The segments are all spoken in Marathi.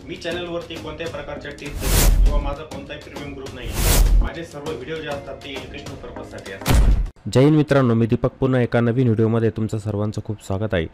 मी चॅनलवरती कोणत्याही प्रकारच्या टिप्स किंवा माझा कोणताही प्रीमियम ग्रुप नाही आहे। माझे सर्व व्हिडिओ जे असतात ते एज्युकेशनल पर्पजसाठी असतात। जय हिंद मित्रांनो, मी दीपक पुन्हा एका नवीन व्हिडिओमध्ये तुमचं सर्वांचं खूप स्वागत आहे।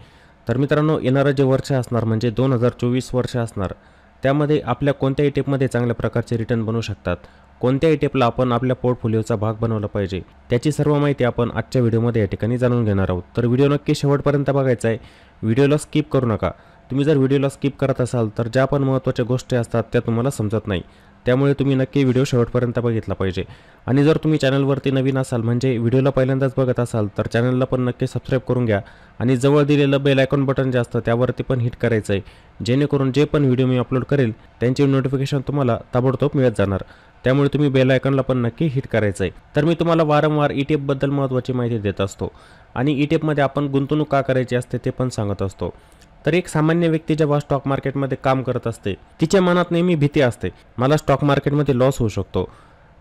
तर मित्रांनो, येणारं जे वर्ष असणार म्हणजे 2024 वर्ष असणार, त्यामध्ये आपल्या कोणत्याही टिपमध्ये चांगल्या प्रकारचे रिटर्न बनवू शकतात, कोणत्याही टिपला आपण आपल्या पोर्टफोलिओचा भाग बनवला पाहिजे, त्याची सर्व माहिती आपण आजच्या व्हिडिओमध्ये या ठिकाणी जाणून घेणार आहोत। तर व्हिडिओ नक्की शेवटपर्यंत बघायचा आहे, व्हिडिओला स्किप करू नका। तुम्ही जर व्हिडिओला स्किप करत असाल तर ज्या पण महत्त्वाच्या गोष्टी असतात त्या तुम्हाला समजत नाही, त्यामुळे तुम्ही नक्की व्हिडिओ शेवटपर्यंत बघितला पाहिजे। आणि जर तुम्ही चॅनलवरती नवीन असाल म्हणजे व्हिडिओला पहिल्यांदाच बघत असाल तर चॅनलला पण नक्की सबस्क्राईब करून घ्या आणि जवळ दिलेलं बेल आयकॉन बटन जे असतं त्यावरती पण हिट करायचं आहे, जेणेकरून जे पण व्हिडिओ मी अपलोड करेल त्यांची नोटिफिकेशन तुम्हाला ताबडतोब मिळत जाणार। त्यामुळे तुम्ही बेल आयकॉनला पण नक्की हिट करायचं आहे। तर मी तुम्हाला वारंवार ETF बद्दल महत्त्वाची माहिती देत असतो आणि ETF मध्ये आपण गुंतवणूक का करायची असते ते पण सांगत असतो। तर एक सामान्य व्यक्ती जेव्हा स्टॉक मार्केटमध्ये काम करत असते, तिच्या मनात नेहमी भीती असते, मला स्टॉक मार्केटमध्ये लॉस होऊ शकतो,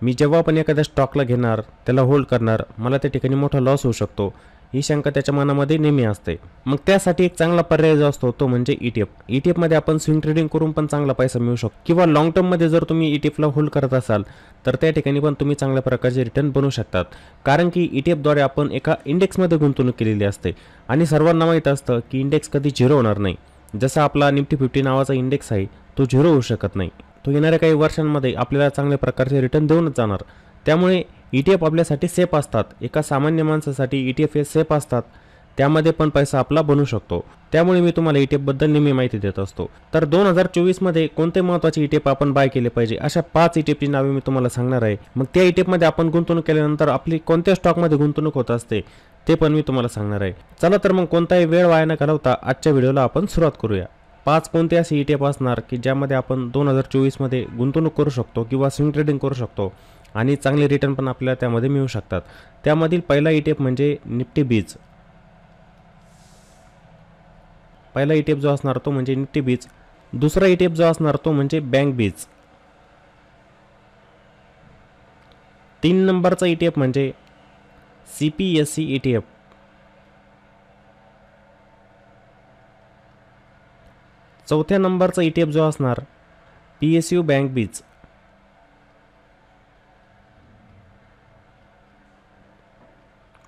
मी जेव्हा पण एखाद्या स्टॉकला घेणार त्याला होल्ड करणार मला त्या ठिकाणी मोठा लॉस होऊ शकतो, ही शंका त्याच्या मनामध्ये नेहमी असते। मग त्यासाठी एक चांगला पर्याय जो असतो तो म्हणजे ETF मध्ये आपण स्विंग ट्रेडिंग करून पण चांगला पैसा मिळू शकतो, किंवा लॉंग टर्म मध्ये जर तुम्ही ETF ला होल्ड करत असाल तर त्या ठिकाणी पण तुम्ही चांगल्या प्रकारचे रिटर्न बनवू शकतात। कारण की ETF द्वारे आपण एका इंडेक्समध्ये गुंतवणूक केलेली असते आणि सर्वांना माहीत असतं की इंडेक्स कधी झिरो होणार नाही। जसा आपला निफ्टी 50 नावाचा इंडेक्स आहे तो झिरो होऊ शकत नाही, तो येणाऱ्या काही वर्षांमध्ये आपल्याला चांगल्या प्रकारचे रिटर्न देऊनच जाणार। त्यामुळे ETF आपल्यासाठी सेफ असतात, एका सामान्य माणसासाठी ETF हे सेफ असतात, त्यामध्ये पण पैसा आपला बनू शकतो। त्यामुळे मी तुम्हाला ETF बद्दल नेहमी माहिती देत असतो। तर 2024 मध्ये कोणते महत्त्वाचे ETF आपण बाय केले पाहिजे अशा 5 ETFची नावे मी तुम्हाला सांगणार आहे। मग त्या ETF मध्ये आपण गुंतवणूक केल्यानंतर आपली कोणत्या स्टॉकमध्ये गुंतवणूक होत असते ते पण मी तुम्हाला सांगणार आहे। चला तर मग कोणताही वेळ वाया न घालवता आजच्या व्हिडिओला आपण सुरुवात करूया। 5 कोणते असे ETF असणार की ज्यामध्ये आपण 2024 मध्ये गुंतवणूक करू शकतो किंवा स्विंग ट्रेडिंग करू शकतो आणि चांगले रिटर्न पण आपल्याला त्यामध्ये मिळू शकतात। त्यामधील पहिला ETF म्हणजे निफ्टी बीज। पहिला ETF जो असणार तो म्हणजे निफ्टी बीज। दुसरा ETF जो असणार तो म्हणजे बँक बीज। 3 नंबरचा ETF म्हणजे CPSE ETF। चौथ्या नंबरचा ETF जो असणार PSU बँक बीज।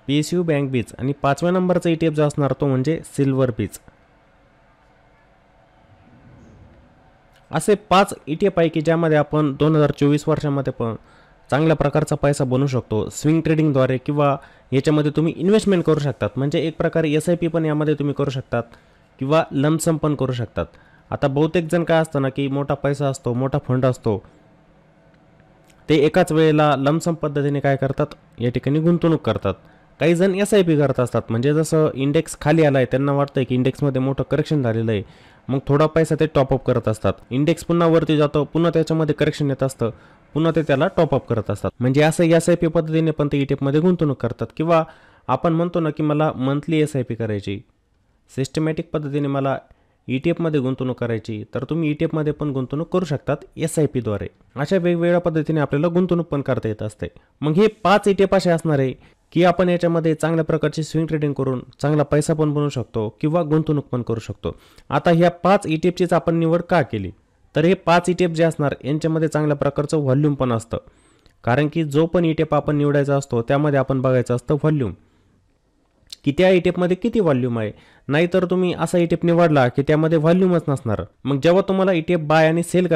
PSU बँक बीज आणि 5व्या नंबरचा ETF जो असणार तो म्हणजे सिल्वर बीज। असे 5 ETF आहे की ज्यामध्ये आपण 2024 वर्षामध्ये पण चांगल्या प्रकारचा पैसा बनवू शकतो स्विंग ट्रेडिंगद्वारे, किंवा याच्यामध्ये तुम्ही इन्व्हेस्टमेंट करू शकतात, म्हणजे एक प्रकारे SIP पण यामध्ये तुम्ही करू शकतात किंवा लमसम पण करू शकतात। आता बहुतेक जण काय असतं ना की मोठा पैसा असतो, मोठा फंड असतो, ते एकाच वेळेला लमसम पद्धतीने काय करतात या ठिकाणी गुंतवणूक करतात। काही जण SIP करत असतात, म्हणजे जसं इंडेक्स खाली आला आहे त्यांना वाटतं की इंडेक्समध्ये मोठं करेक्शन झालेलं आहे, मग थोडा पैसा ते टॉपअप करत असतात, इंडेक्स पुन्हा वरती जातो, पुन्हा त्याच्यामध्ये करेक्शन येत असतं, पुन्हा ते त्याला टॉपअप करत असतात, म्हणजे असं SIP पद्धतीने पण ते ETF मध्ये गुंतवणूक करतात। किंवा आपण म्हणतो ना की मला मंथली SIP करायची, सिस्टमॅटिक पद्धतीने मला ETF मध्ये गुंतवणूक करायची, तर तुम्ही ETF मध्ये पण गुंतवणूक करू शकतात SIP द्वारे। अशा वेगवेगळ्या पद्धतीने आपल्याला गुंतवणूक पण करता येत असते। मग हे 5 ETF असे असणार आहे की आपण याच्यामध्ये चांगल्या प्रकारची स्विंग ट्रेडिंग करून चांगला पैसा पण बनवू शकतो किंवा गुंतवणूक पण करू शकतो। आता ह्या 5 ETFचीच आपण निवड का केली, तर हे 5 ETF जे असणार यांच्यामध्ये चांगल्या प्रकारचं व्हॉल्यूम पण असतं, कारण की जो पण ETF आपण निवडायचा असतो त्यामध्ये आपण बघायचं असतं व्हॉल्यूम, की त्या ETF मध्ये किती व्हॉल्यूम आहे। नाहीतर तुम्ही असा ETF निवडला की त्यामध्ये व्हॉल्यूमच नसणार, मग जेव्हा तुम्हाला ETF बाय आणि सेल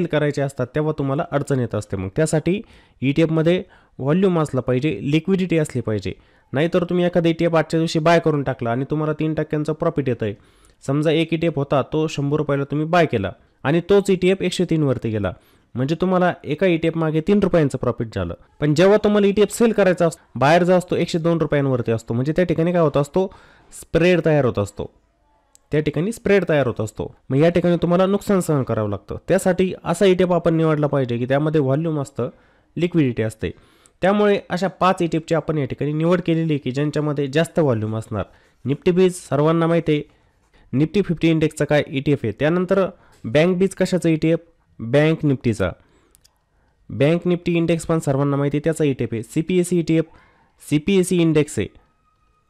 करायचे असतात तेव्हा तुम्हाला अडचण येत असते। मग त्यासाठी ETF मध्ये व्हॉल्यूम असला पाहिजे, लिक्विडिटी असली पाहिजे। नाहीतर तुम्ही एखादा ETF आजच्या दिवशी बाय करून टाकला आणि तुम्हाला 3% प्रॉफिट येत आहे, समजा एक ETF होता तो 100 रुपयाला तुम्ही बाय केला आणि तोच ETF 103 वरती गेला, म्हणजे तुम्हाला एका ETF मागे 3 रुपयांचं प्रॉफिट झालं। पण जेव्हा तुम्हाला ETF सेल करायचा असतो, बाहेर जो असतो 102 रुपयांवरती असतो, म्हणजे त्या ठिकाणी काय होत असतो, स्प्रेड तयार होत असतो, मग या ठिकाणी तुम्हाला नुकसान सहन करावं लागतं। त्यासाठी असा ETF आपण निवडला पाहिजे की त्यामध्ये व्हॉल्यूम असतं, लिक्विडिटी असते। त्यामुळे अशा 5 ETFची आपण या ठिकाणी निवड केलेली की ज्यांच्यामध्ये जास्त व्हॉल्यूम असणार। निफ्टी बीज सर्वांना माहिती आहे, निफ्टी 50 इंडेक्सचा काय ETF आहे। त्यानंतर बँक बीज कशाचं ETF, बँक निफ्टीचा। बँक निफ्टी इंडेक्स पण सर्वांना माहिती आहे त्याचा ETF आहे। CPSE ETF CPSE इंडेक्स आहे,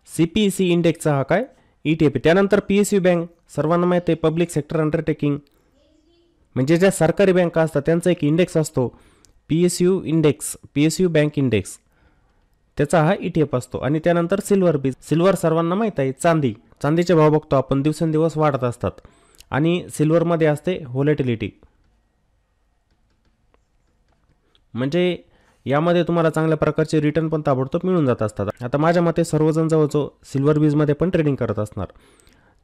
CPSE इंडेक्सचा हा काय ETF. त्यानंतर PSU बँक, सर्वांना माहिती आहे पब्लिक सेक्टर अंडरटेकिंग, म्हणजे ज्या सरकारी बँका असतात त्यांचा एक इंडेक्स असतो PSU index, PSU bank index, त्याचा हा ETF असतो. आणि त्यानंतर सिल्वर बीज, सिल्वर सर्वांना माहीत आहे चांदी, चांदीचे भाव बघतो आपण दिवसेंदिवस वाढत असतात आणि सिल्वरमध्ये असते व्होलॅटिलिटी, म्हणजे यामध्ये तुम्हाला चांगल्या प्रकारचे रिटर्न पण ताबडतोब मिळून जात असतात. आता माझ्या मते सर्वजण जवळजवळ सिल्वर बीजमध्ये पण ट्रेडिंग करत असणार,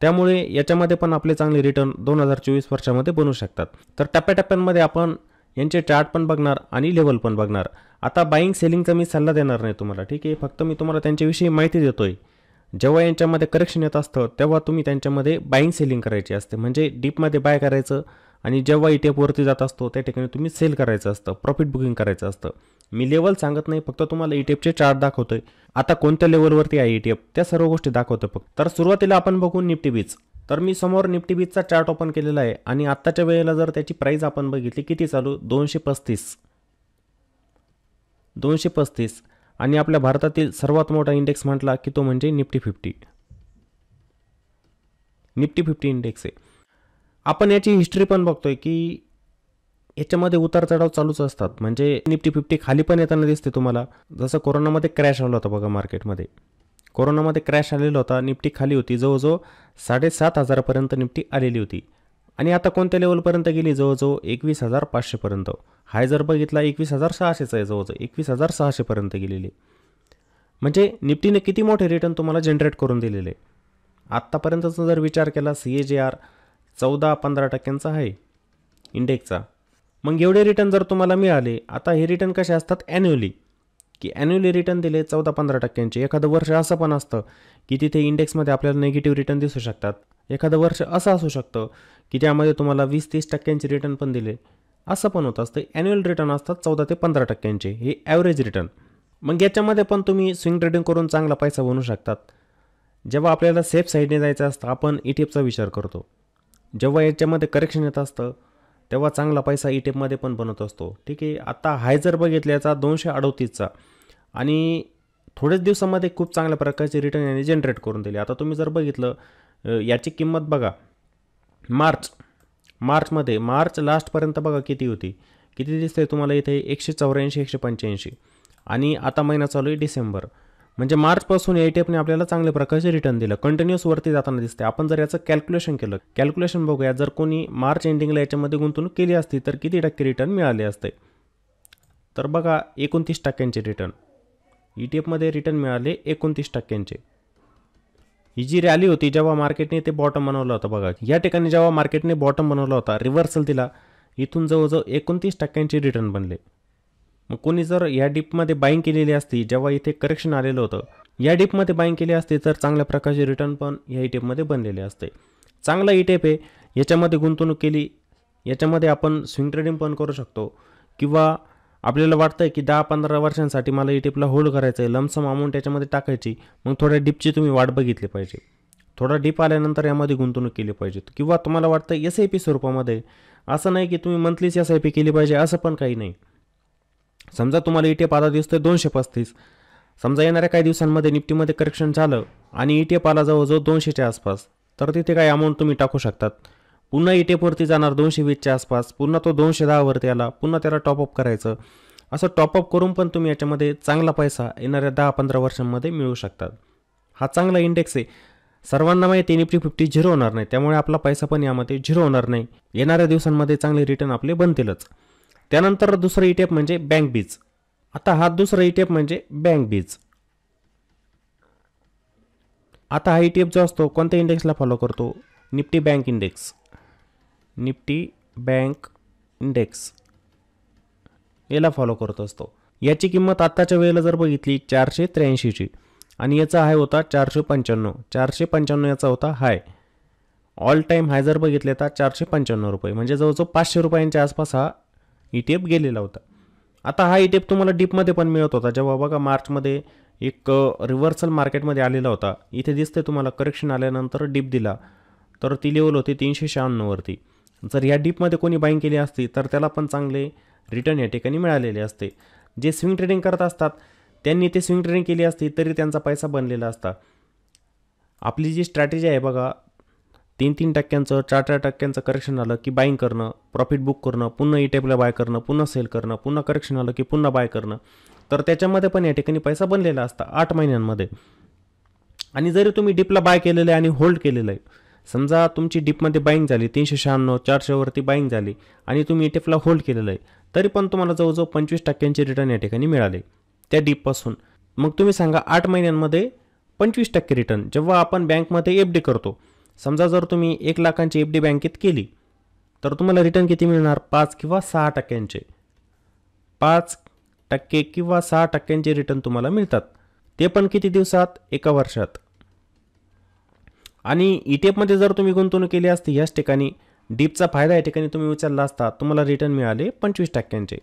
त्यामुळे याच्यामध्ये पण आपले चांगले रिटर्न 2024 वर्षामध्ये बनू शकतात. तर टप्प्याटप्प्यांमध्ये आपण यांचे चार्ट पण बघणार आणि लेवल पण बघणार. आता बाईंग सेलिंगचा मी सल्ला देणार नाही तुम्हाला, ठीक आहे, फक्त मी तुम्हाला त्यांच्याविषयी माहिती देतोय. जेव्हा यांच्यामध्ये करेक्शन येत असतं तेव्हा तुम्ही त्यांच्यामध्ये बाईंग सेलिंग करायची असते, म्हणजे डीपमध्ये बाय करायचं आणि जेव्हा ETF वरती जात असतो त्या ठिकाणी तुम्ही सेल करायचं असतं, प्रॉफिट बुकिंग करायचं असतं. मी लेवल सांगत नाही, फक्त तुम्हाला ETFचे चार्ट दाखवतोय, आता कोणत्या लेवलवरती आहे ETF त्या सर्व गोष्टी दाखवतोय फक्त. तर सुरुवातीला आपण बघू निफ्टी बीज. तर मी समोर निफ्टी बीजचा चार्ट ओपन केलेला आहे आणि आत्ताच्या वेळेला जर त्याची प्राइस आपण बघितली किती चालू 235 आणि आपल्या भारतातील सर्वात मोठा इंडेक्स म्हटला की तो म्हणजे निफ्टी 50 इंडेक्स आहे. आपण याची हिस्ट्री पण बघतोय की याच्यामध्ये उतार चढाव चालूच असतात, म्हणजे निफ्टी 50 खाली पण येताना दिसते तुम्हाला, जसं कोरोनामध्ये क्रॅश आला होता बघा मार्केटमध्ये, कोरोनामध्ये क्रॅश आलेला होता, निफ्टी खाली होती, जवळजवळ 7,500 पर्यंत निफ्टी आलेली होती आणि आता कोणत्या लेवलपर्यंत गेली, जवळजवळ 21,500 पर्यंत. हाय जर बघितला 21,600चा आहे, जवळजवळ 21,600 पर्यंत गेलेली, म्हणजे निफ्टीने किती मोठे रिटर्न तुम्हाला जनरेट करून दिलेले. आत्तापर्यंतचा जर विचार केला CAGR 14-15% आहे इंडेक्सचा. मग एवढे रिटर्न जर तुम्हाला मिळाले, आता हे रिटर्न कसे असतात ॲन्युअली, की ॲन्युअली रिटर्न दिले 14-15%. एखादं वर्ष असं पण असतं की तिथे इंडेक्समध्ये आपल्याला निगेटिव्ह रिटर्न दिसू शकतात. एखादं वर्ष असं असू शकतं की त्यामध्ये तुम्हाला 20-30% रिटर्न पण दिले, असं पण होत असतं. ॲन्युअल रिटर्न असतात 14 ते 15%, हे ॲव्हरेज रिटर्न. मग याच्यामध्ये पण तुम्ही स्विंग ट्रेडिंग करून चांगला पैसा बनवू शकतात. जेव्हा आपल्याला सेफ साईडने जायचं असतं आपण ETFचा विचार करतो, जेव्हा याच्यामध्ये करेक्शन येत असतं तेव्हा चांगला पैसा ETFमध्ये पण बनत असतो, ठीक आहे. आता हाय जर बघितला याचा 238चा आणि थोड्याच दिवसामध्ये खूप चांगल्या प्रकारचे रिटर्न याने जनरेट करून दिले. आता तुम्ही जर बघितलं याची किंमत बघा, मार्च लास्टपर्यंत बघा किती होती, किती दिसते तुम्हाला इथे 184-185 आणि आता महिना चालू आहे डिसेंबर, म्हणजे मार्चपासून या ETFने आपल्याला चांगल्या प्रकारचे रिटर्न दिलं, कंटिन्यूस वरती जाताना दिसते. आपण जर याचं कॅल्क्युलेशन बघूया, जर कोणी मार्च एंडिंगला याच्यामध्ये गुंतवणूक केली असती तर किती टक्के रिटर्न मिळाले असते, तर बघा 29% रिटर्न ETFमध्ये रिटर्न मिळाले 29%. ही जी रॅली होती जेव्हा मार्केटने ते बॉटम बनवलं होतं बघा, या ठिकाणी जेव्हा मार्केटने बॉटम बनवला होता, रिव्हर्सल दिला, इथून जवळजवळ 29% रिटर्न बनले. मग कोणी जर या डिपमध्ये बाईंग केलेली असती, जेव्हा इथे करेक्शन आलेलं होतं या डिपमध्ये बाईंग केली असती तर चांगल्या प्रकारचे रिटर्न पण या ETFमध्ये बनलेले असते. चांगला ETF आहे, याच्यामध्ये गुंतवणूक केली, याच्यामध्ये आपण स्विंग ट्रेडिंग पण करू शकतो, किंवा आपल्याला वाटतं आहे की 10-15 वर्षांसाठी मला ETFला होल्ड करायचं आहे, लमसम अमाऊंट याच्यामध्ये टाकायची, मग थोड्या डिपची तुम्ही वाट बघितली पाहिजे, थोडा डिप आल्यानंतर यामध्ये गुंतवणूक केली पाहिजे. किंवा तुम्हाला वाटतं SIP स्वरूपामध्ये, असं नाही की तुम्ही मंथलीच SIP केली पाहिजे, असं पण काही नाही. समजा तुम्हाला ETF आता दिसतोय 235, समजा येणाऱ्या काही दिवसांमध्ये निफ्टीमध्ये करेक्शन झालं आणि ETF आला जवळजवळ 200च्या आसपास, तर तिथे काही अमाऊंट तुम्ही टाकू शकतात. पुन्हा ETFवरती जाणार 220च्या आसपास, पुन्हा तो 210वरती आला, पुन्हा त्याला टॉपअप करायचं, असं टॉपअप करून पण तुम्ही याच्यामध्ये चांगला पैसा येणाऱ्या 10-15 वर्षांमध्ये मिळवू शकतात. हा चांगला इंडेक्स आहे. सर्वांना माहिती आहे निफ्टी 50 झिरो होणार नाही, त्यामुळे आपला पैसा पण यामध्ये झिरो होणार नाही, येणाऱ्या दिवसांमध्ये चांगले रिटर्न आपले बनतीलच. त्यानंतर दुसरं ETF म्हणजे बँक बीज. आता हा दुसरा ETF म्हणजे बँक बीज. आता हा ETF जो असतो कोणत्या इंडेक्सला फॉलो करतो, निफ्टी बँक इंडेक्स याला फॉलो करत असतो. याची किंमत आत्ताच्या वेळेला जर बघितली 483ची आणि याचा हाय होता 455 याचा होता हाय. ऑल टाईम हाय जर बघितले तर 455 रुपये, म्हणजे जवळजवळ 500 रुपयांच्या आसपास हा ETF गेलेला होता. आता हा ETF तुम्हाला डीपमध्ये पण मिळत होता, जेव्हा बघा मार्चमध्ये एक रिव्हर्सल मार्केटमध्ये आलेला होता. इथे दिसते तुम्हाला करेक्शन आल्यानंतर डीप दिला, तर ती लेवल होती 396 वरती. जर ह्या डीपमध्ये कोणी बाईंग केली असती तर त्याला पण चांगले रिटर्न या ठिकाणी मिळालेले असते. जे स्विंग ट्रेडिंग करत असतात त्यांनी ते स्विंग ट्रेडिंग केली असती तरी त्यांचा पैसा बनलेला असता. आपली जी स्ट्रॅटेजी आहे बघा, 3-3% 4-4% करेक्शन आलं की बाईंग करणं, प्रॉफिट बुक करणं, पुन्हा ईटेपला बाय करणं, पुन्हा सेल करणं, पुन्हा करेक्शन आलं की पुन्हा बाय करणं. तर त्याच्यामध्ये पण या ठिकाणी पैसा बनलेला असता 8 महिन्यांमध्ये. आणि जरी तुम्ही डिपला बाय केलेलं आहे आणि होल्ड केलेलं आहे, समजा तुमची डिपमध्ये बाईंग झाली 396 400वरती बाईंग झाली आणि तुम्ही ईटेफला होल्ड केलेलं आहे, तरी पण तुम्हाला जवळजवळ 25% रिटर्न या ठिकाणी मिळाले त्या डिपपासून. मग तुम्ही सांगा 8 महिन्यांमध्ये 25% रिटर्न. जेव्हा आपण बँकमध्ये FD करतो, समजा जर तुम्ही 1 लाखांची FD बँकेत केली तर तुम्हाला रिटर्न किती मिळणार? 5 किंवा 6%. 5% किंवा 6% रिटर्न तुम्हाला मिळतात. ते पण किती दिवसात? 1 वर्षात. आणि ETF जर तुम्ही गुंतवणूक केली असती याच ठिकाणी, डीपचा फायदा या ठिकाणी तुम्ही उचलला असता, तुम्हाला रिटर्न मिळाले 25%.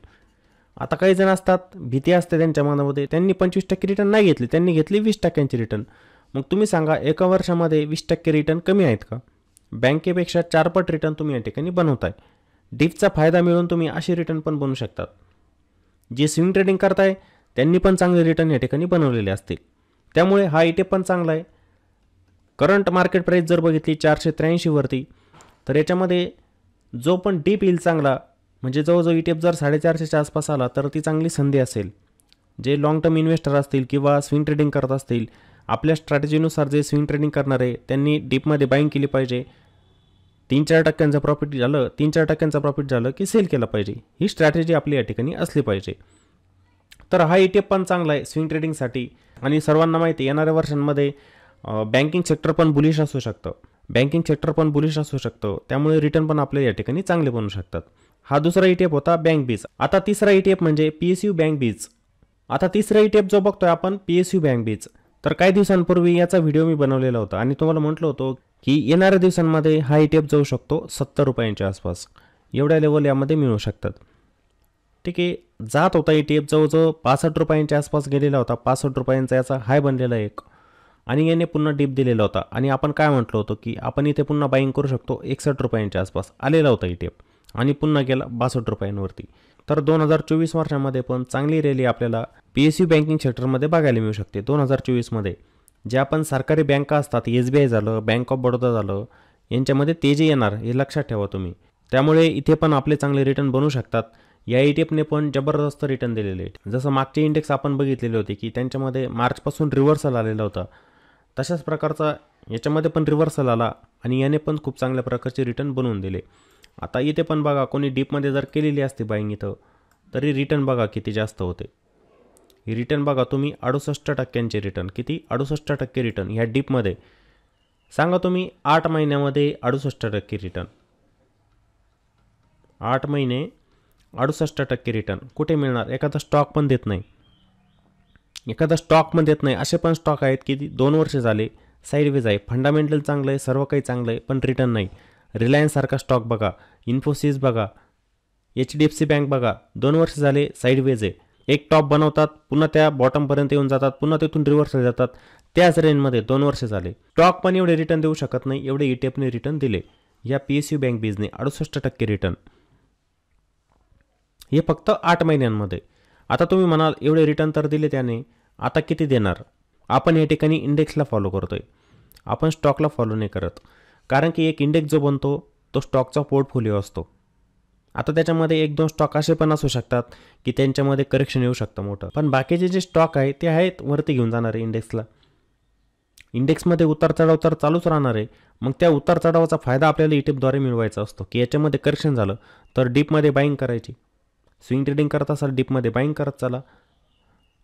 आता काही जण असतात, भीती असते त्यांच्या मनामध्ये, त्यांनी 25% रिटर्न नाही घेतली, त्यांनी घेतली 20% रिटर्न. मग तुम्ही सांगा 1 वर्षामध्ये 20% रिटर्न कमी आहेत का? बँकेपेक्षा 4 पट रिटर्न तुम्ही या ठिकाणी बनवताय. डीपचा फायदा मिळून तुम्ही असे रिटर्न पण बनवू शकतात. जे स्विंग ट्रेडिंग करताय त्यांनी पण चांगले रिटर्न या ठिकाणी बनवलेले असतील. त्यामुळे हा ETF पण चांगला आहे. करंट मार्केट प्राईस जर बघितली 483 वरती, तर याच्यामध्ये जो पण डीप येईल चांगला, म्हणजे जवळजवळ ETF जर 450च्या आसपास आला तर ती चांगली संधी असेल. जे लॉंग टर्म इन्व्हेस्टर असतील किंवा स्विंग ट्रेडिंग करत असतील, आपल्या स्ट्रॅटेजीनुसार जे स्विंग ट्रेडिंग करणारे त्यांनी डीपमध्ये बाईंग केली पाहिजे. 3-4% प्रॉफिट झालं, 3-4% प्रॉफिट झालं की सेल केलं पाहिजे. ही स्ट्रॅटेजी आपली या ठिकाणी असली पाहिजे. तर हा ETF पण चांगला आहे स्विंग ट्रेडिंगसाठी. आणि सर्वांना माहिती आहे येणाऱ्या वर्षांमध्ये बँकिंग सेक्टर पण बुलिश असू शकतं. त्यामुळे रिटर्न पण आपले या ठिकाणी चांगले बनू शकतात. हा दुसरा ETF होता बँक बीज. आता तिसरा ETF म्हणजे PSU बँक बीज. आता तिसरा ETF जो बघतोय आपण PSU बँक बीज, तर काही दिवसांपूर्वी याचा व्हिडिओ मी बनवलेला होता आणि तुम्हाला म्हटलं होतं की येणाऱ्या दिवसांमध्ये हा ETF जाऊ शकतो 70 रुपयांच्या आसपास. एवढ्या लेवल यामध्ये मिळू शकतात. ठीक आहे, जात होता ETF जवळजवळ 65 रुपयांच्या आसपास गेलेला होता. 65 रुपयांचा याचा हाय बनलेला एक, आणि याने पुन्हा डिप दिलेला होता. आणि आपण काय म्हटलं होतं की आपण इथे पुन्हा बाईंग करू शकतो. 61 रुपयांच्या आसपास आलेला होता ETF आणि पुन्हा गेला 62 रुपयांवरती. तर 2024 वर्षामध्ये पण चांगली रॅली आपल्याला PSU बँकिंग सेक्टरमध्ये बघायला मिळू शकते. 2024मध्ये जे आपण सरकारी बँका असतात, SBI झालं, बँक ऑफ बडोदा झालं, यांच्यामध्ये तेजी येणार हे लक्षात ठेवा तुम्ही. त्यामुळे इथे पण आपले चांगले रिटर्न बनू शकतात. या ETFने पण जबरदस्त रिटर्न दिलेले आहेत. जसं मागचे इंडेक्स आपण बघितलेले होते की त्यांच्यामध्ये मार्चपासून रिव्हर्सल आलेला होता, तशाच प्रकारचा याच्यामध्ये पण रिव्हर्सल आला आणि याने पण खूप चांगल्या प्रकारचे रिटर्न बनवून दिले. आता इथे पण बघा, कोणी डीपमध्ये जर केलेली असते बाईंग इथं, तरी रिटर्न बघा किती जास्त होते. ही रिटर्न बघा तुम्ही 68% रिटर्न. किती? 68% रिटर्न ह्या डीपमध्ये. सांगा तुम्ही 8 महिन्यामध्ये 68% रिटर्न. 8 महिने 68% रिटर्न कुठे मिळणार? एखादा स्टॉक पण देत नाही. असे पण स्टॉक आहेत की 2 वर्ष झाले साईडवेज आहे, फंडामेंटल चांगलं आहे, सर्व काही चांगलं आहे, पण रिटर्न नाही. रिलायन्स सारखा स्टॉक बघा, इन्फोसिस बघा, HDFC बँक बघा, 2 वर्ष झाले साईडवेज आहे. एक टॉप बनवतात, पुन्हा त्या बॉटमपर्यंत येऊन जातात, पुन्हा तिथून रिव्हर्सल जातात. त्याच रेंजमध्ये 2 वर्ष झाले. स्टॉक पण एवढे रिटर्न देऊ शकत नाही, एवढे ETFने रिटर्न दिले. या PSU बँक बीजने 68% रिटर्न, हे फक्त 8 महिन्यांमध्ये. आता तुम्ही म्हणाल एवढे रिटर्न तर दिले त्याने, आता किती देणार? आपण या ठिकाणी इंडेक्सला फॉलो करतोय, आपण स्टॉकला फॉलो नाही करत. कारण की एक इंडेक्स जो बनतो तो स्टॉकचा पोर्टफोलिओ असतो. आता त्याच्यामध्ये 1-2 स्टॉक असे पण असू शकतात की त्यांच्यामध्ये करेक्शन येऊ शकतं मोठं, पण बाकीचे जे स्टॉक आहे ते आहेत वरती घेऊन जाणारे इंडेक्सला. इंडेक्समध्ये उतार चढाव तर चालूच राहणार आहे. मग त्या उतार चढावाचा फायदा आपल्याला ETFद्वारे मिळवायचा असतो की याच्यामध्ये करेक्शन झालं तर डीपमध्ये बाईंग करायची. स्विंग ट्रेडिंग करत असाल डीपमध्ये बाईंग करत चला,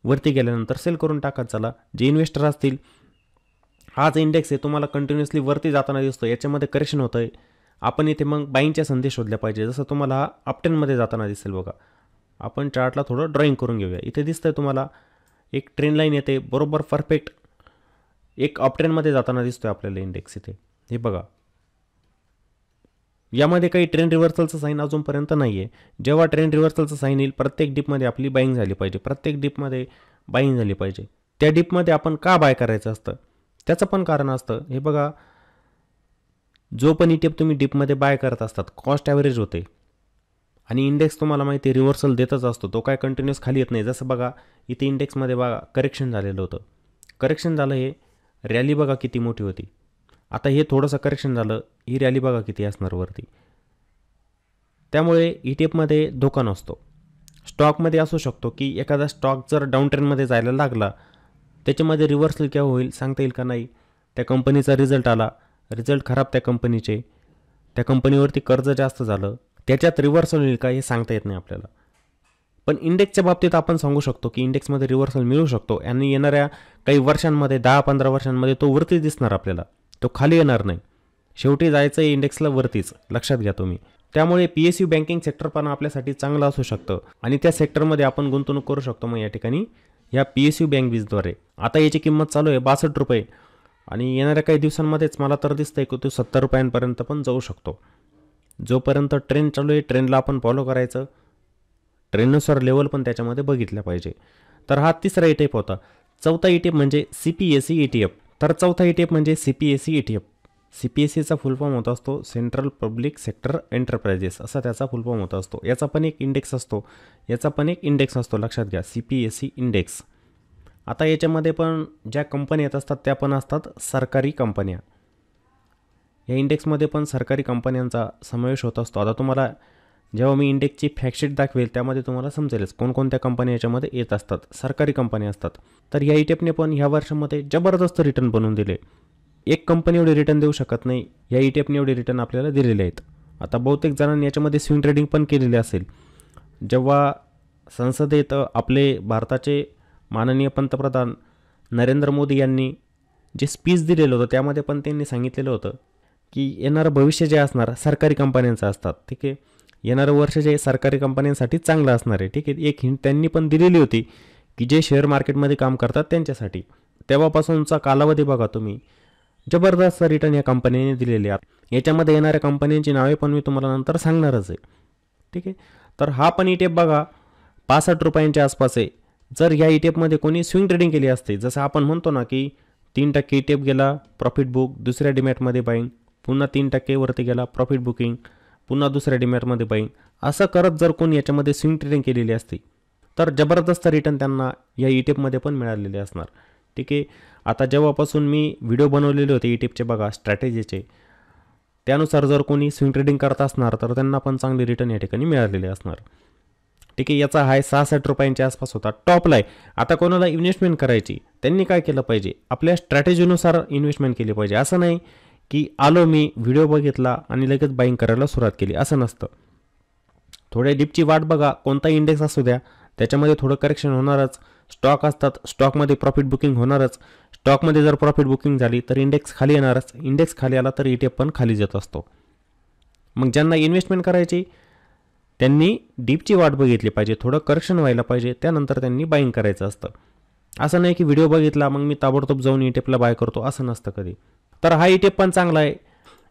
वरती गेल्यानंतर सेल करून टाकत चला. जे इन्व्हेस्टर असतील, हाच इंडेक्स आहे तुम्हाला कंटिन्युअसली वरती जाताना दिसतो, याच्यामध्ये करेक्शन होतं आहे, आपण इथे मग बाईंगच्या संधी शोधल्या पाहिजे. जसं तुम्हाला हा अपटेनमध्ये जाताना दिसेल बघा. आपण चार्टला थोडं ड्रॉईंग करून घेऊया. इथे दिसतंय तुम्हाला एक ट्रेन लाईन येते बरोबर परफेक्ट, एक अपट्रेनमध्ये जाताना दिसतोय आपल्याला इंडेक्स इथे. हे बघा, यामध्ये काही ट्रेंड रिव्हर्सलचं साईन अजूनपर्यंत नाही आहे. जेव्हा ट्रेंड रिव्हर्सलचं साईन येईल प्रत्येक डिपमध्ये आपली बाईंग झाली पाहिजे, त्या डिपमध्ये आपण का बाय करायचं असतं त्याचं पण कारण असतं. हे बघा, जो पण ETF तुम्ही डिपमध्ये बाय करत असतात कॉस्ट ॲव्हरेज होते आणि इंडेक्स तुम्हाला माहिती आहे रिव्हर्सल देतच असतो, तो काय कंटिन्युअस खाली येत नाही. जसं बघा इथे इंडेक्समध्ये बघा करेक्शन झालेलं होतं, करेक्शन झालं, हे रॅली बघा किती मोठी होती. आता हे थोडंसं करेक्शन झालं, ही रॅली बघा किती असणार वरती. त्यामुळे ETF धोका नसतो. स्टॉकमध्ये असू शकतो की एखादा स्टॉक जर डाऊन ट्रेंडमध्ये जायला लागला, त्याच्यामध्ये रिव्हर्सल केव्हा होईल सांगता येईल का नाही. त्या कंपनीचा रिझल्ट आला, रिझल्ट खराब त्या कंपनीचे, त्या कंपनीवरती कर्ज जास्त झालं, त्याच्यात रिव्हर्सल होईल का हे सांगता येत नाही आपल्याला. पण इंडेक्सच्या बाबतीत आपण सांगू शकतो की इंडेक्समध्ये रिव्हर्सल मिळू शकतो आणि येणाऱ्या काही वर्षांमध्ये 10-15 वर्षांमध्ये तो वरती दिसणार आपल्याला, तो खाली येणार नाही. शेवटी जायचं आहे इंडेक्सला वरतीच, लक्षात घ्या तुम्ही. त्यामुळे PSU बँकिंग सेक्टर पण आपल्यासाठी चांगलं असू शकतं आणि त्या सेक्टरमध्ये आपण गुंतवणूक करू शकतो मग या ठिकाणी या PSU बँक बीजद्वारे. आता याची किंमत चालू आहे 62 रुपये आणि येणाऱ्या काही दिवसांमध्येच मला तर दिसतंय की तो 70 रुपयांपर्यंत पण जाऊ शकतो. जोपर्यंत ट्रेंड चालू आहे ट्रेंडला आपण फॉलो करायचं, ट्रेंडनुसार लेवल पण त्याच्यामध्ये बघितल्या पाहिजे. तर हा तिसरा ETF होता. चौथा ETF म्हणजे CPSE ETF. तर चौथा ETF म्हणजे CPSE ETF. CPSEचा फुल फॉर्म होत असतो सेंट्रल पब्लिक सेक्टर एंटरप्राइजेस, असा त्याचा फुल फॉर्म होत असतो. याचा पण एक इंडेक्स असतो, याचा पण एक इंडेक्स असतो, लक्षात घ्या, CPSE इंडेक्स. आता याच्यामध्ये पण ज्या कंपन्या येत असतात त्या पण असतात सरकारी कंपन्या. या इंडेक्समध्ये पण सरकारी कंपन्यांचा समावेश होत असतो. आता तुम्हाला जेव्हा मी इंडेक्सची फॅक्टशीट दाखवेल त्यामध्ये तुम्हाला समजेलच कोणकोणत्या कंपन्या याच्यामध्ये येत असतात, सरकारी कंपन्या असतात. तर या ETFने पण ह्या वर्षामध्ये जबरदस्त रिटर्न बनवून दिले. एक कंपनी एवढे रिटर्न देऊ शकत नाही, या ETFने एवढे रिटर्न आपल्याला दिलेले आहेत. आता बहुतेक जणांनी याच्यामध्ये स्विंग ट्रेडिंग पण केलेले असेल. जेव्हा संसदेत आपले भारताचे माननीय पंतप्रधान नरेंद्र मोदी यांनी जे स्पीच दिलेलं होतं त्यामध्ये पण त्यांनी सांगितलेलं होतं की येणारं भविष्य जे असणार सरकारी कंपन्यांचं असतात. ठीक आहे, येणारं वर्ष जे सरकारी कंपन्यांसाठी चांगलं असणार आहे. ठीक आहे, एक हिंट त्यांनी पण दिलेली होती की जे शेअर मार्केटमध्ये काम करतात त्यांच्यासाठी. तेव्हापासूनचा कालावधी बघा तुम्ही, जबरदस्त रिटर्न या कंपनीने दिलेले आहेत. याच्यामध्ये येणाऱ्या कंपन्यांची नावे पण मी तुम्हाला नंतर सांगणारच आहे. ठीक आहे, तर हा पण ETF बघा 65 रुपयांच्या आसपास आहे. जर या ETFमध्ये कोणी स्विंग ट्रेडिंग केली असते, जसं आपण म्हणतो ना की 3% ETF गेला प्रॉफिट बुक, दुसऱ्या डिमॅटमध्ये बाईंग, पुन्हा 3% वरती गेला प्रॉफिट बुकिंग, पुन्हा दुसऱ्या डिमॅटमध्ये बाईंग, असं करत जर कोणी याच्यामध्ये स्विंग ट्रेडिंग केलेली असती तर जबरदस्त रिटर्न त्यांना या ETFमध्ये पण मिळालेले असणार. ठीक आहे, आता जेव्हापासून मी व्हिडिओ बनवलेले होते ETFचे बघा स्ट्रॅटेजीचे, त्यानुसार जर कोणी स्विंग ट्रेडिंग करत असणार तर त्यांना पण चांगले रिटर्न या ठिकाणी मिळालेले असणार. ठीक आहे, याचा हाय 66 रुपयांच्या आसपास होता, टॉपला आहे. आता कोणाला इन्व्हेस्टमेंट करायची त्यांनी काय केलं पाहिजे, आपल्या स्ट्रॅटेजीनुसार इन्व्हेस्टमेंट केली पाहिजे. असं नाही की आलो मी व्हिडिओ बघितला आणि लगेच बाईंग करायला सुरुवात केली, असं नसतं. थोड्या डिपची वाट बघा, कोणता इंडेक्स असू द्या त्याच्यामध्ये थोडं करेक्शन होणारच. स्टॉक असतात, स्टॉकमध्ये प्रॉफिट बुकिंग होणारच. स्टॉकमध्ये जर प्रॉफिट बुकिंग झाली तर इंडेक्स खाली येणारच, इंडेक्स खाली आला तर ETF पण खाली जात असतो. मग ज्यांना इन्व्हेस्टमेंट करायची त्यांनी डीपची वाट बघितली पाहिजे, थोडं करेक्शन व्हायला पाहिजे, त्यानंतर त्यांनी बाईंग करायचं असतं. असं नाही की व्हिडिओ बघितला मग मी ताबडतोब जाऊन ETFला बाय करतो, असं नसतं कधी. तर हा ETF पण चांगला आहे.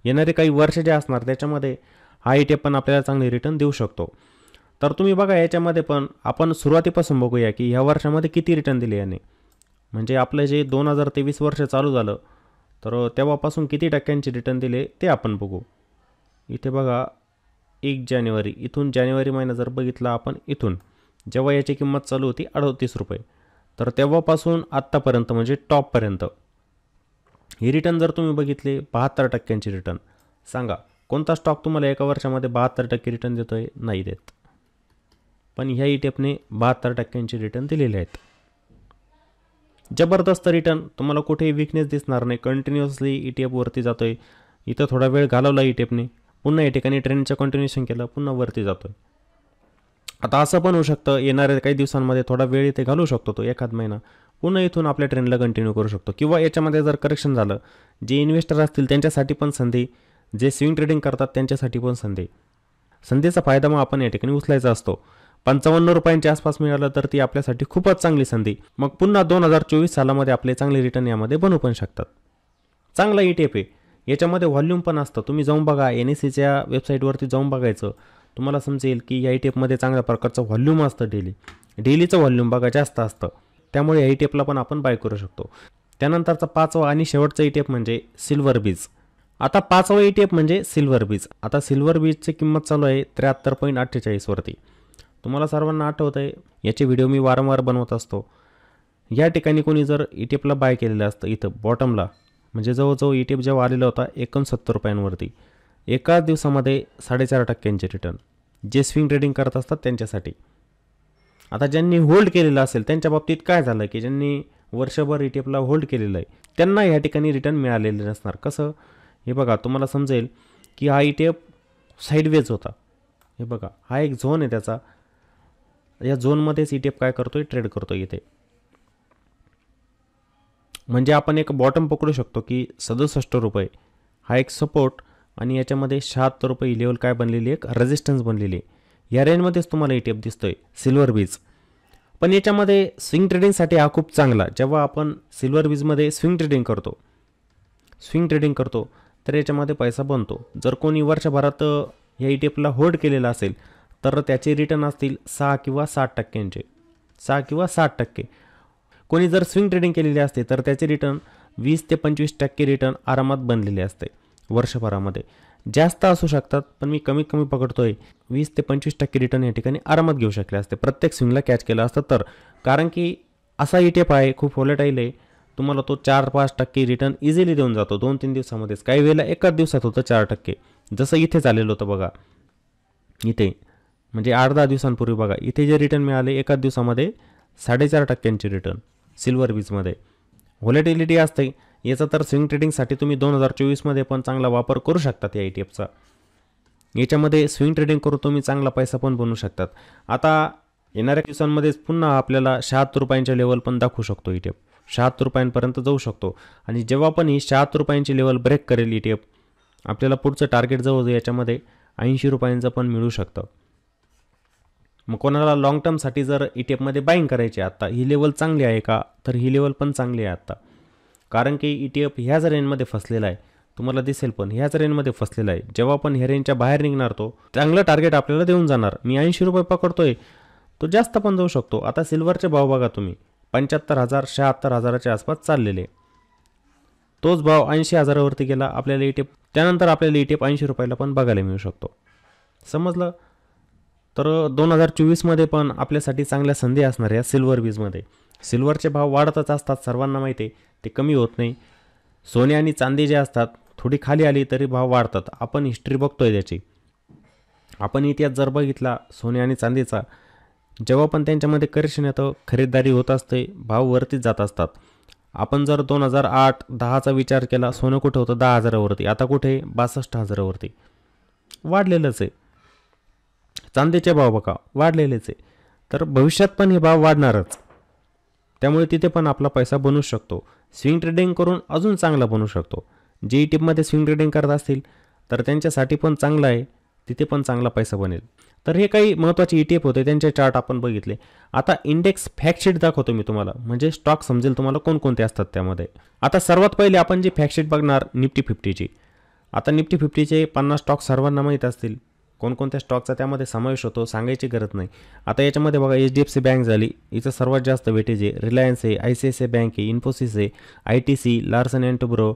येणारे काही वर्ष जे असणार त्याच्यामध्ये हा ETF पण आपल्याला चांगले रिटर्न देऊ शकतो. तर तुम्ही बघा याच्यामध्ये पण आपण सुरुवातीपासून बघूया की ह्या वर्षामध्ये किती रिटर्न दिले याने. म्हणजे आपलं जे 2023 वर्ष चालू झालं तर तेव्हापासून किती टक्क्यांचे रिटर्न दिले ते आपण बघू. इथे बघा 1 जानेवारी, इथून जानेवारी महिना जर बघितला आपण, इथून जेव्हा याची किंमत चालू होती 38 रुपये, तर तेव्हापासून आत्तापर्यंत म्हणजे टॉपपर्यंत हे रिटर्न जर तुम्ही बघितले 72% रिटर्न. सांगा कोणता स्टॉक तुम्हाला एका वर्षामध्ये 72% रिटर्न देतो आहे? नाही देत. पण ह्या ETFने 72% रिटर्न दिलेले आहेत. जबरदस्त रिटर्न, तुम्हाला कुठेही विकनेस दिसणार नाही. कंटिन्युअसली ETF वरती जातो आहे. इथं थोडा वेळ घालवला ETFने, पुन्हा या ठिकाणी ट्रेंडचं कंटिन्युएशन केलं, पुन्हा वरती जातो आहे. आता असं पण होऊ शकतं येणाऱ्या काही दिवसांमध्ये थोडा वेळ इथे घालू शकतो तो, एखाद महिना, पुन्हा इथून आपल्या ट्रेंडला कंटिन्यू करू शकतो. किंवा याच्यामध्ये जर करेक्शन झालं, जे इन्व्हेस्टर असतील त्यांच्यासाठी पण संधी, जे स्विंग ट्रेडिंग करतात त्यांच्यासाठी पण संधी. संधीचा फायदा मग आपण या ठिकाणी उचलायचा असतो. 55 रुपयांच्या आसपास मिळालं तर ती आपल्यासाठी खूपच चांगली संधी. मग पुन्हा 2024 सालामध्ये आपले चांगले रिटर्न यामध्ये बनवू पण शकतात. चांगला ETF आहे. याच्यामध्ये व्हॉल्यूम पण असतं, तुम्ही जाऊन बघा, NSEच्या वेबसाईटवरती जाऊन बघायचं, तुम्हाला समजेल की या ETFमध्ये चांगल्या प्रकारचं व्हॉल्यूम असतं. डेलीचं व्हॉल्यूम बघा जास्त असतं, त्यामुळे या ETFला पण आपण बाय करू शकतो. त्यानंतरचा 5वा आणि शेवटचा ETF म्हणजे सिल्वर बीज. आता 5वा ETF म्हणजे सिल्वर बीज. आता सिल्वर बीजची किंमत चालू आहे 73.48 वरती. तुम्हाला सर्वांना आठवत आहे याचे व्हिडिओ मी वारंवार बनवत असतो. या ठिकाणी कोणी जर ETF ला बाय केलेलं असतं इथं बॉटमला, म्हणजे जवळजवळ ETF जेव्हा आलेला होता 69 रुपयांवरती, एका दिवसामध्ये 4.5% रिटर्न, जे स्विंग ट्रेडिंग करत असतात त्यांच्यासाठी. आता ज्यांनी होल्ड केलेलं असेल त्यांच्या बाबतीत काय झालं की ज्यांनी वर्षभर ETF ला होल्ड केलेलं आहे त्यांना या ठिकाणी रिटर्न मिळालेले नसणार. कसं हे बघा, तुम्हाला समजेल की हा ETF साईडवेज होता. हे बघा, हा एक झोन आहे त्याचा, या झोनमध्येच ETF काय करतोय, ट्रेड करतोय इथे. म्हणजे आपण एक बॉटम पकडू शकतो की 67 रुपये हा एक सपोर्ट आणि याच्यामध्ये 76 रुपये लेवल काय बनलेली, एक रेजिस्टन्स बनलेली आहे. या रेंजमध्येच तुम्हाला ETF दिसतोय सिल्वर बीज. पण याच्यामध्ये स्विंग ट्रेडिंगसाठी हा खूप चांगला, जेव्हा आपण सिल्वर बीजमध्ये स्विंग ट्रेडिंग करतो तर याच्यामध्ये पैसा बनतो. जर कोणी वर्षभरात या ETF ला होल्ड केलेला असेल तर त्याचे रिटर्न असतील 6 किंवा 7%, 6 किंवा 7%. कोणी जर स्विंग ट्रेडिंग केलेली असते तर त्याचे रिटर्न 20 ते 25% रिटर्न आरामात बनलेले असते वर्षभरामध्ये. जास्त असू शकतात पण मी कमीत कमी पकडतोय 20 ते 25% रिटर्न या ठिकाणी आरामात घेऊ शकले असते प्रत्येक स्विंगला कॅच केलं असतं तर. कारण की असा ETF आहे, खूप व्हॉलेटाईल आहे, तुम्हाला तो 4-5% रिटर्न इझिली देऊन जातो 2-3 दिवसामध्येच. काही वेळेला एकाच दिवसात होतं 4%, जसं इथे चाललेलं होतं बघा. इथे म्हणजे 8-10 दिवसांपूर्वी बघा, इथे जे रिटर्न मिळाले एकाच दिवसामध्ये 4.5% रिटर्न सिल्वर बीजमध्ये. व्हॉलेटिलिटी असते याचा, तर स्विंग ट्रेडिंगसाठी तुम्ही 2024मध्ये पण चांगला वापर करू शकतात या ETFचा. याच्यामध्ये स्विंग ट्रेडिंग करून तुम्ही चांगला पैसा पण बनवू शकतात. आता येणाऱ्या दिवसांमध्येच पुन्हा आपल्याला 76 रुपयांच्या लेवल पण दाखवू शकतो ETF, 76 रुपयांपर्यंत जाऊ शकतो. आणि जेव्हा पण ही 76 रुपयांची लेवल ब्रेक करेल ETF, आपल्याला पुढचं टार्गेट जवळ याच्यामध्ये 80 रुपयांचं पण मिळू शकतं. मग कोणाला लॉंग टर्मसाठी जर ETFमध्ये बाईंग करायची आता, ही लेवल चांगली आहे का, तर ही लेवल पण चांगली आहे आता. कारण की ETF ह्याच रेंजमध्ये फसलेला आहे, तुम्हाला दिसेल पण ह्याच रेंजमध्ये फसलेला आहे. जेव्हा पण ह्या रेंजच्या बाहेर निघणार तो चांगलं टार्गेट आपल्याला देऊन जाणार. मी 80 रुपये पकडतोय, तो जास्त पण जाऊ शकतो. आता सिल्वरचे भाव बघा तुम्ही, 75,000 76,000च्या आसपास चाललेले. तोच भाव 80,000वरती गेला आपल्याला ETF, त्यानंतर आपल्याला ETF 80 रुपयाला पण बघायला मिळू शकतो. समजलं? तर 2024मध्ये पण आपल्यासाठी चांगल्या संधी असणार या सिल्वर बीजमध्ये. सिल्वरचे भाव वाढतच असतात, सर्वांना माहिती आहे, ते कमी होत नाही. सोने आणि चांदी जे असतात थोडी खाली आली तरी भाव वाढतात. आपण हिस्ट्री बघतोय त्याची. आपण इतिहास जर बघितला सोने आणि चांदीचा, जेव्हा पण त्यांच्यामध्ये करेक्शन येतं खरीददारी होत असते, भाव वरतीच जात असतात. आपण जर 2008-10चा विचार केला, सोनं कुठं होतं 10,000वरती, आता कुठे 62,000वरती, वाढलेलंच आहे. चांदीचे भाव बघा वाढलेलेच आहे. तर भविष्यात पण हे भाव वाढणारच, त्यामुळे तिथे पण आपला पैसा बनवू शकतो. स्विंग ट्रेडिंग करून अजून चांगला बनवू शकतो. जे ETFमध्ये स्विंग ट्रेडिंग करत असतील तर त्यांच्यासाठी पण चांगलं आहे, तिथे पण चांगला पैसा बनेल. तर हे काही महत्त्वाचे ETF होते, त्यांचे चार्ट आपण बघितले. आता इंडेक्स फॅक्टशीट दाखवतो मी तुम्हाला, म्हणजे स्टॉक समजेल तुम्हाला कोणकोणते असतात त्यामध्ये. आता सर्वात पहिले आपण जी फॅक्टशीट बघणार निफ्टी 50ची. आता निफ्टी 50चे 50 स्टॉक सर्वांना माहीत असतील, कोणकोणत्या स्टॉकचा त्यामध्ये समावेश होतो सांगायची गरज नाही. आता याच्यामध्ये बघा HDFC बँक झाली, हिचं सर्वात जास्त वेटेज आहे. रिलायन्स आहे, ICICI बँक आहे, इन्फोसिस आहे, ITC, Larsen and Toubro,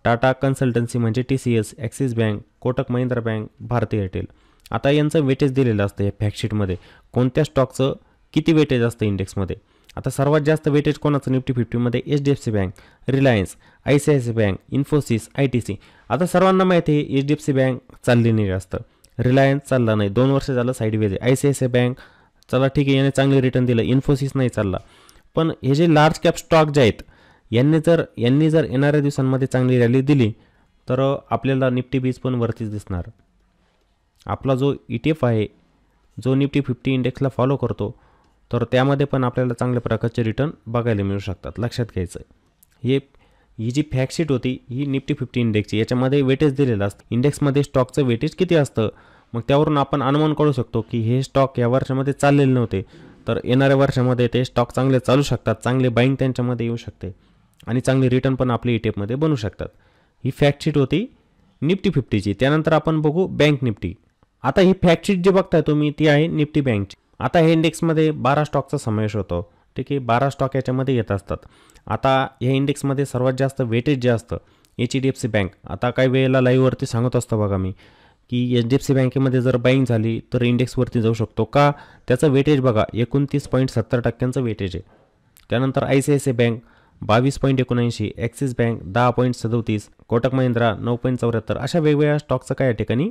Tata consultancy म्हणजे TCS, Axis bank, Kotak Mahindra bank, Bharti Airtel. आता यांचं वेटेज दिलेलं असतं या फॅक्टशीटमध्ये, कोणत्या स्टॉकचं किती वेटेज असतं इंडेक्समध्ये. आता सर्वात जास्त वेटेज कोणाचं निफ्टी 50मध्ये, HDFC bank, Reliance, ICICI bank, Infosys, ITC. आता सर्वांना माहिती आहे HDFC बँक चालली नाही जास्त, रिलायन्स चालला नाही, 2 वर्ष झालं साईडवेज आहे. ICICI बँक चला ठीक आहे, याने चांगले रिटर्न दिलं, इन्फोसिस नाही चालला. पण हे जे लार्ज कॅप स्टॉक जे आहेत यांनी जर येणाऱ्या दिवसांमध्ये चांगली रॅली दिली तर आपल्याला निफ्टी बीज पण वरतीच दिसणार. आपला जो ETF आहे, जो निफ्टी 50 इंडेक्सला फॉलो करतो, तर त्यामध्ये पण आपल्याला चांगल्या प्रकारचे रिटर्न बघायला मिळू शकतात. लक्षात घ्यायचं आहे, ही जी फॅक्टशीट होती ही निफ्टी 50 इंडेक्सची, याच्यामध्ये वेटेज दिलेलं असतं. इंडेक्समध्ये स्टॉकचं वेटेज किती असतं, मग त्यावरून आपण अनुमान करू शकतो की हे स्टॉक या वर्षामध्ये चाललेले नव्हते, तर येणाऱ्या वर्षामध्ये ते स्टॉक चांगले चालू शकतात, चांगले बाईंग त्यांच्यामध्ये येऊ शकते आणि चांगले रिटर्न पण आपले ETFमध्ये बनू शकतात. ही फॅक्टशीट होती निफ्टी 50ची. त्यानंतर आपण बघू बँक निफ्टी. आता ही फॅक्टशीट जी बघताय तुम्ही ती आहे निफ्टी बँकची. आता हे इंडेक्समध्ये 12 स्टॉकचा समावेश होतो, ठीक आहे, 12 स्टॉक याच्यामध्ये येत असतात. आता या इंडेक्समध्ये सर्वात जास्त वेटेज जे असतं HDFC बँक. आता काही वेळेला लाईव्हवरती सांगत असतो बघा मी की HDFC बँकेमध्ये जर बाईंग झाली तर इंडेक्सवरती जाऊ शकतो का. त्याचं वेटेज बघा 29.70% वेटेज आहे. त्यानंतर ICICI bank 22.79, axis bank 10.37, Kotak Mahindra 9.74, अशा वेगवेगळ्या स्टॉकचं काय या ठिकाणी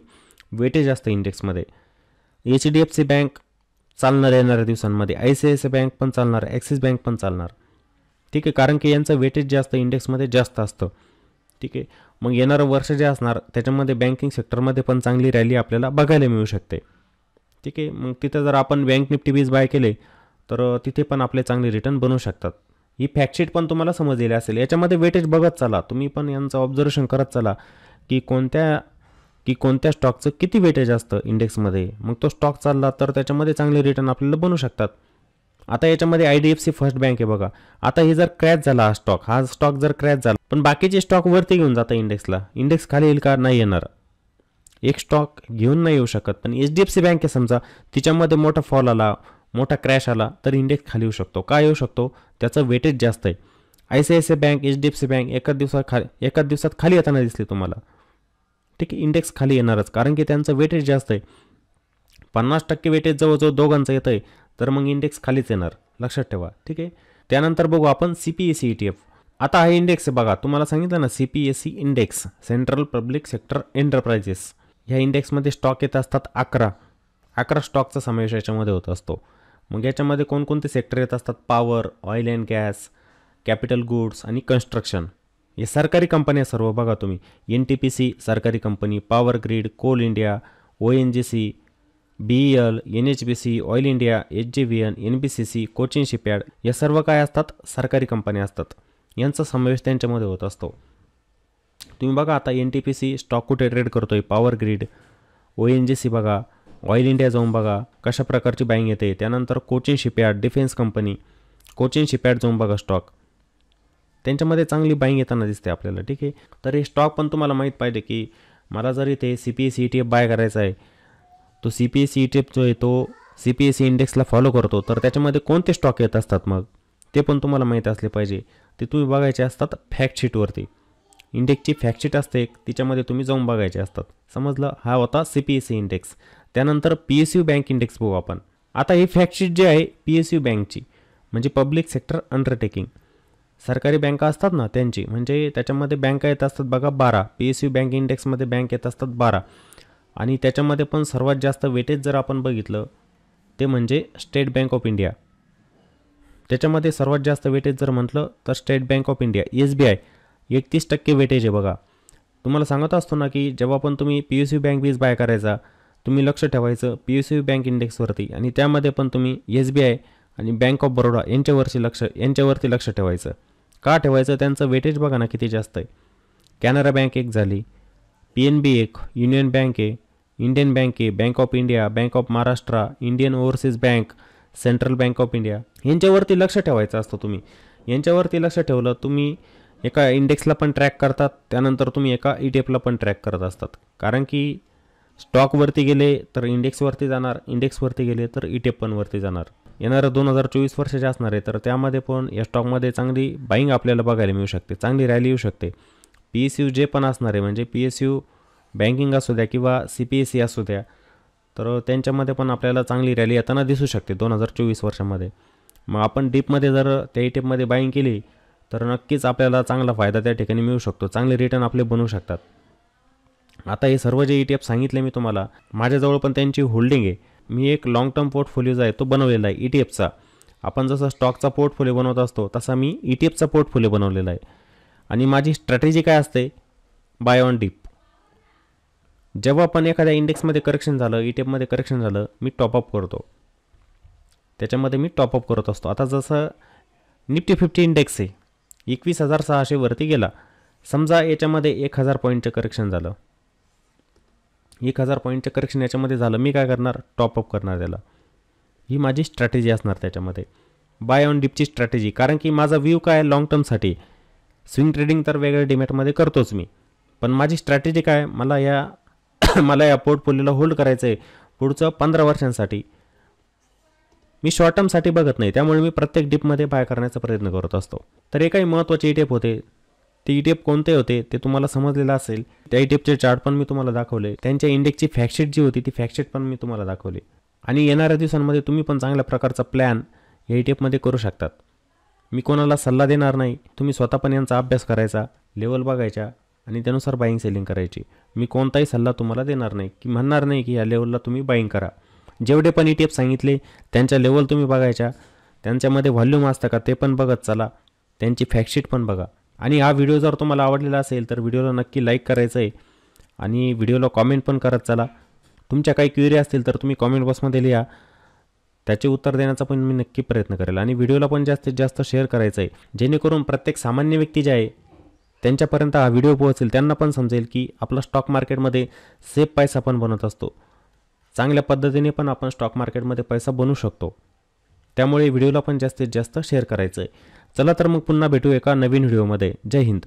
वेटेज असतं इंडेक्समध्ये. HDFC बँक चालणार येणाऱ्या दिवसांमध्ये, ICICI बँक पण चालणार, ॲक्सिस बँक पण चालणार. ठीक आहे, कारण की यांचं वेटेज जास्त इंडेक्समध्ये जास्त असतं. ठीक आहे, मग येणारं वर्ष जे असणार त्याच्यामध्ये बँकिंग सेक्टरमध्ये पण चांगली रॅली आपल्याला बघायला मिळू शकते. ठीक आहे, मग तिथं जर आपण बँक निफ्टी 20 बाय केले तर तिथे पण आपले चांगले रिटर्न बनवू शकतात. ही फॅक्टशीट पण तुम्हाला समजलेली असेल. याच्यामध्ये वेटेज बघत चला, तुम्ही पण यांचं ऑब्झर्वेशन करत चला की कोणत्या स्टॉकचं किती वेटेज असतं इंडेक्समध्ये. मग तो स्टॉक चालला तर त्याच्यामध्ये चांगले रिटर्न आपल्याला बनवू शकतात. आता याच्यामध्ये IDFC फर्स्ट बँक आहे बघा. आता हे जर क्रॅश झाला हा स्टॉक जर क्रॅश झाला, पण बाकीचे स्टॉक वरती घेऊन जातात इंडेक्सला, इंडेक्स खाली येईल का? नाही येणार. एक स्टॉक घेऊन नाही येऊ शकत. पण HDFC बँक आहे समजा, तिच्यामध्ये मोठा फॉल आला, मोठा क्रॅश आला तर इंडेक्स खाली येऊ शकतो. का येऊ शकतो? त्याचं वेटेज जास्त आहे. ICICI बँक, HDFC बँक एका दिवसात खाली येताना दिसले तुम्हाला. ठीक आहे, इंडेक्स खाली येणारच, कारण की त्यांचं वेटेज जास्त आहे. 50% वेटेज जवळजवळ दोघांचं येतं आहे, तर मग इंडेक्स खालीच येणार, लक्षात ठेवा. ठीक आहे, त्यानंतर बघू आपण CPSE ETF. आता हा इंडेक्स आहे बघा, तुम्हाला सांगितलं ना CPSE index, central public sector enterprises. ह्या इंडेक्समध्ये स्टॉक येत असतात 11 स्टॉकचा समावेश याच्यामध्ये होत असतो. मग याच्यामध्ये कोणकोणते सेक्टर येत असतात? Power, oil and gas, capital goods आणि कन्स्ट्रक्शन. हे सरकारी कंपन्या सर्व बघा तुम्ही. NTPC सरकारी company, power grid, coal India, ONGC, BEL, NHPC, oil India, HGVN, NBCC, Cochin shipyard, या सर्व काय असतात? सरकारी कंपन्या असतात. यांचा समावेश त्यांच्यामध्ये होत असतो. तुम्ही बघा आता NTPC स्टॉक कुठे ट्रेड करतोय, पॉवर ग्रीड, ONGC बघा, ऑइल इंडिया जाऊन बघा कशा प्रकारची बाईंग येते. त्यानंतर Cochin shipyard, defence company, Cochin shipyard जाऊन बघा स्टॉक, त्यांच्यामध्ये चांगली बाईंग येताना दिसते आपल्याला. ठीक आहे, तर हे स्टॉक पण तुम्हाला माहीत पाहिजे की मला जरी ते CPSE ETF बाय करायचा आहे, तो CPSE ETF जो आहे तो CPSE इंडेक्सला फॉलो करतो, तर त्याच्यामध्ये कोणते स्टॉक येत असतात मग ते पण तुम्हाला माहीत असले पाहिजे. ते तुम्ही बघायचे असतात फॅक्टशीटवरती. इंडेक्सची फॅक्टशीट असते एक, तिच्यामध्ये तुम्ही जाऊन बघायचे असतात. समजलं? हा होता CPSE इंडेक्स. त्यानंतर PSU बँक इंडेक्स बघू आपण. आता ही फॅक्टशीट जी आहे PSU बँकची, म्हणजे पब्लिक सेक्टर अंडरटेकिंग, सरकारी बँका असतात ना त्यांची, म्हणजे त्याच्यामध्ये बँका येत असतात बघा 12. PSU बँक इंडेक्समध्ये बँक येत असतात 12. आणि त्याच्यामध्ये पण सर्वात जास्त वेटेज जर आपण बघितलं ते म्हणजे स्टेट बँक ऑफ इंडिया. त्याच्यामध्ये सर्वात जास्त वेटेज जर म्हटलं तर state bank of India, SBI 31% weightage आहे बघा. तुम्हाला सांगत असतो ना की जेव्हा पण तुम्ही PSU बँक 20 बाय करायचा, तुम्ही लक्ष ठेवायचं PSU बँक इंडेक्सवरती, आणि त्यामध्ये पण तुम्ही SBI आणि बँक ऑफ बरोडा यांच्यावरती लक्ष ठेवायचं. का ठेवायचं? त्यांचं वेटेज बघा ना किती जास्त आहे. कॅनरा बँक एक झाली, PNB एक, युनियन बँक आहे, इंडियन बँक आहे, bank of India, bank of Maharashtra, Indian overseas bank, central bank of India, यांच्यावरती लक्ष ठेवायचं असतं तुम्ही. यांच्यावरती लक्ष ठेवलं तुम्ही एका इंडेक्सला पण ट्रॅक करतात, त्यानंतर तुम्ही एका ETFला पण ट्रॅक करत असतात. कारण की स्टॉकवरती गेले तर इंडेक्सवरती जाणार, इंडेक्सवरती गेले तर ETF पण वरती जाणार. येणारं 2024 वर्ष जे असणार आहे तर त्यामध्ये पण या स्टॉकमध्ये चांगली बाईंग आपल्याला बघायला मिळू शकते, चांगली रॅली येऊ शकते. PSU जे पण असणार आहे, म्हणजे PSU बँकिंग असू द्या किंवा CPSE असू द्या, तर त्यांच्यामध्ये पण आपल्याला चांगली रॅली येताना दिसू शकते 2024 वर्षामध्ये. मग आपण डीपमध्ये जर त्या ETFमध्ये बाईंग केली तर नक्कीच आपल्याला चांगला फायदा त्या ठिकाणी मिळू शकतो, चांगले रिटर्न आपले बनवू शकतात. आता हे सर्व जे ETF सांगितले मी तुम्हाला, माझ्याजवळ पण त्यांची होल्डिंग आहे. मी एक लॉंग टर्म पोर्टफोलिओ जो आहे तो बनवलेला आहे ETFचा. आपण जसं स्टॉकचा पोर्टफोलिओ बनवत असतो तसा मी ETFचा पोर्टफोलिओ बनवलेला आहे. आणि माझी स्ट्रॅटेजी काय असते? Buy on dip. जेव्हा पण एखाद्या इंडेक्समध्ये करेक्शन झालं, ETFमध्ये करेक्शन झालं, मी टॉपअप करतो. त्याच्यामध्ये मी टॉपअप करत असतो. आता जसं निफ्टी 50 इंडेक्स आहे, 21,600 वरती गेला. समजा याच्यामध्ये 1,000 पॉईंटचं करेक्शन झालं, 1,000 पॉईंटचं करेक्शन याच्यामध्ये झालं, मी काय करणार? टॉपअप करणार त्याला. ही माझी स्ट्रॅटेजी असणार त्याच्यामध्ये, बाय ऑन डीपची स्ट्रॅटेजी. कारण की माझा व्ह्यू काय आहे? लॉंग टर्मसाठी. स्विंग ट्रेडिंग तर वेगळ्या डिमॅटमध्ये करतोच मी, पण माझी स्ट्रॅटेजी काय? मला या पोर्टफोलिओला होल्ड करायचं आहे पुढचं 15 वर्षांसाठी. मी शॉर्ट टर्मसाठी बघत नाही, त्यामुळे मी प्रत्येक डिपमध्ये बाय करण्याचा प्रयत्न करत असतो. तर हे काही महत्त्वाचे ETF होते. ते ETF कोणते होते ते तुम्हाला समजलेलं असेल. त्या ETFचे चार्ट पण मी तुम्हाला दाखवले, त्यांच्या इंडेक्सची फॅक्टशीट जी होती ती फॅक्टशीट पण मी तुम्हाला दाखवली. आणि येणाऱ्या दिवसांमध्ये तुम्ही पण चांगल्या प्रकारचा प्लॅन या ETFमध्ये करू शकतात. मी कोणाला सल्ला देणार नाही, तुम्ही स्वतः पण यांचा अभ्यास करायचा, लेवल बघायच्या आणि त्यानुसार बाईंग सेलिंग करायची. मी कोणताही सल्ला तुम्हाला देणार नाही की म्हणणार नाही की या लेवलला तुम्ही बाईंग करा. जेवढे पण ETF सांगितले त्यांच्या लेवल तुम्ही बघायच्या, त्यांच्यामध्ये व्हॉल्यूम असतं का ते पण बघत चला, त्यांची फॅक्टशीट पण बघा. आणि हा व्हिडिओ जर तुम्हाला आवडलेला असेल तर व्हिडिओला नक्की लाईक करायचं आहे आणि व्हिडिओला कॉमेंट पण करत चला. तुमच्या काही क्वेरी असतील तर तुम्ही कॉमेंट बॉक्समध्ये लिहा, त्याचे उत्तर देण्याचा पण मी नक्की प्रयत्न करेल. आणि व्हिडिओला पण जास्तीत जास्त शेअर करायचं आहे, जेणेकरून प्रत्येक सामान्य व्यक्ती जे आहे त्यांच्यापर्यंत हा व्हिडिओ पोहोचेल, त्यांना पण समजेल की आपला स्टॉक मार्केटमध्ये सेफ पैसा पण बनत असतो, चांगल्या पद्धतीने पण आपण स्टॉक मार्केटमध्ये पैसा बनवू शकतो. त्यामुळे व्हिडिओला पण जास्तीत जास्त शेअर करायचं आहे. चला तर मग पुन्हा भेटू एका नवीन व्हिडिओमध्ये. जय हिंद.